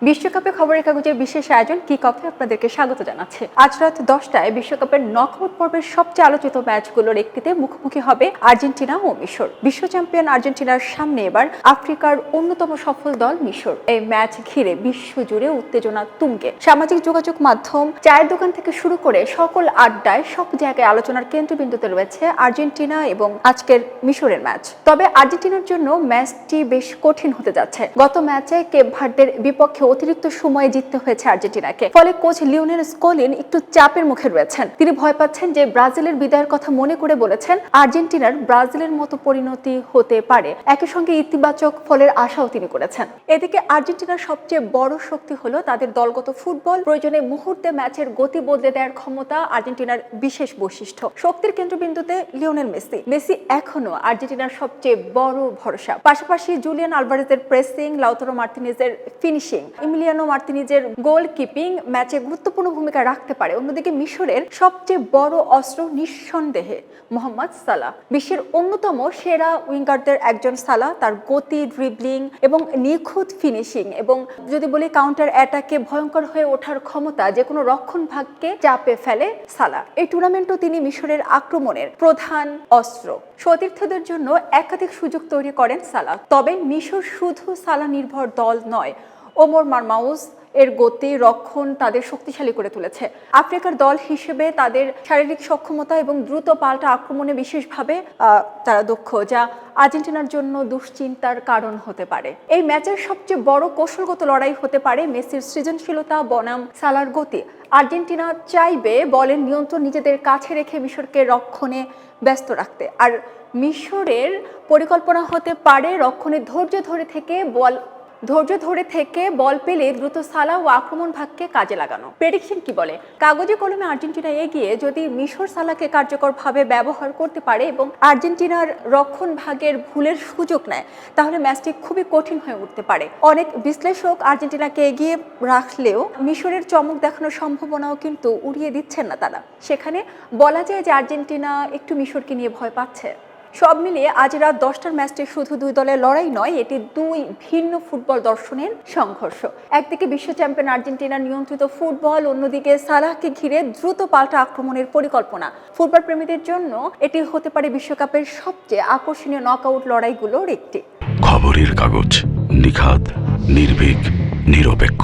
বিশ্বকাপে খবরের কাগজের বিশেষ আয়োজন কিক অফে আপনাদেরকে স্বাগত জানাচ্ছে। আজ রাত 10টায় বিশ্বকাপের নকআউট পর্বের সবচেয়ে আলোচিত ম্যাচগুলোর একটিতে মুখোমুখি হবে আর্জেন্টিনা ও মিশর। বিশ্ব চ্যাম্পিয়ন আর্জেন্টিনার সামনে এবার আফ্রিকার অন্যতম সফল দল মিশর। এই ম্যাচ ঘিরে বিশ্বজুড়ে উত্তেজনা তুঙ্গে। সামাজিক যোগাযোগ মাধ্যম, চায়ের দোকান থেকে শুরু করে সকল আড্ডায় সব জায়গায় আলোচনার কেন্দ্রবিন্দুতে রয়েছে আর্জেন্টিনা এবং আজকের মিশরের ম্যাচ। তবে আর্জেন্টিনার জন্য ম্যাচটি বেশ কঠিন হতে যাচ্ছে। গত ম্যাচে কেপ ভার্দের বিপক্ষে অতিরিক্ত সময়ে জিততে হয়েছে আর্জেন্টিনাকে। ফলে কোচ লিওনেল স্কলিনি একটু চাপের মুখে রয়েছেন। তিনি ভয় পাচ্ছেন যে ব্রাজিলের বিদায়ের কথা মনে করে বলেছেন আর্জেন্টিনার ব্রাজিলের মতো পরিণতি হতে পারে। একই সঙ্গে ইতিবাচক ফলের আশাও তিনি করেছেন। এদিকে আর্জেন্টিনার সবচেয়ে বড় শক্তি হলো তাদের দলগত ফুটবল। প্রয়োজনে মুহূর্তে ম্যাচের গতি বদলে দেওয়ার ক্ষমতা আর্জেন্টিনার বিশেষ বৈশিষ্ট্য। শক্তির কেন্দ্রবিন্দুতে লিওনেল মেসি এখনো আর্জেন্টিনার সবচেয়ে বড় ভরসা। পাশাপাশি জুলিয়ান আলভারেজের প্রেসিং, লাউতারো মার্তিনেজের ফিনিশিং, এমিলিয়ানো মার্তিনেজের গোল কিপিং ম্যাচে গুরুত্বপূর্ণ ভূমিকা রাখতে পারে। অন্যদিকে মিশরের সবচেয়ে বড় অস্ত্র নিঃসন্দেহে মোহাম্মদ সালাহ। বিশ্বের অন্যতম সেরা উইঙ্গারদের একজন সালাহ। তার গতি, ড্রিবলিং এবং নিখুঁত ফিনিশিং এবং যদি বলি কাউন্টার অ্যাটাকে ভয়ঙ্কর হয়ে ওঠার ক্ষমতা যে কোনো রক্ষণ ভাগকে চাপে ফেলে সালাহ। এই টুর্নামেন্টও তিনি মিশরের আক্রমণের প্রধান অস্ত্র। সতীর্থদের জন্য একাধিক সুযোগ তৈরি করেন সালাহ। তবে মিশর শুধু সালাহ নির্ভর দল নয়। ওমর মারমাউস এর গতি, রক্ষণ তাদের শক্তিশালী করে তুলেছে। আফ্রিকার দল হিসেবে তাদের শারীরিক সক্ষমতা এবং দ্রুত পাল্টা আক্রমণে বিশেষভাবে তারা দক্ষ, যা আর্জেন্টিনার জন্য দুশ্চিন্তার কারণ হতে পারে। এই ম্যাচের সবচেয়ে বড় কৌশলগত লড়াই হতে পারে মেসির সৃজনশীলতা বনাম সালার গতি। আর্জেন্টিনা চাইবে বলের নিয়ন্ত্রণ নিজেদের কাছে রেখে মিশরকে রক্ষণে ব্যস্ত রাখতে, আর মিশরের পরিকল্পনা হতে পারে রক্ষণে ধৈর্য ধরে থেকে বল পেলে দ্রুত সালাহ ও আক্রমণ ভাগকে কাজে লাগানো। প্রেডিকশন কি বলে? কাগজে কলমে আর্জেন্টিনা এগিয়ে। যদি মিশর সালাহকে কার্যকরভাবে ব্যবহার করতে পারে এবং আর্জেন্টিনার রক্ষণ ভাগের ভুলের সুযোগ নেয়, তাহলে ম্যাচটি খুবই কঠিন হয়ে উঠতে পারে। অনেক বিশ্লেষক আর্জেন্টিনাকে এগিয়ে রাখলেও মিশরের চমক দেখানোর সম্ভাবনাও কিন্তু উড়িয়ে দিচ্ছেন না তারা। সেখানে বলা যায় যে আর্জেন্টিনা একটু মিশরকে নিয়ে ভয় পাচ্ছে। সব মিলিয়ে আজ রাত 10টার ম্যাচটি শুধু দুই দলের লড়াই নয়, এটি দুই ভিন্ন ফুটবল দর্শনের সংঘর্ষ। একদিকে বিশ্ব চ্যাম্পিয়ন আর্জেন্টিনার নিয়ন্ত্রিত ফুটবল, অন্যদিকে সালাহকে ঘিরে দ্রুত পাল্টা আক্রমণের পরিকল্পনা। ফুটবল প্রেমীদের জন্য এটি হতে পারে বিশ্বকাপের সবচেয়ে আকর্ষণীয় নকআউট লড়াইগুলোর একটি। খবরের কাগজ, নিখাত, নির্ভীক, নিরপেক্ষ।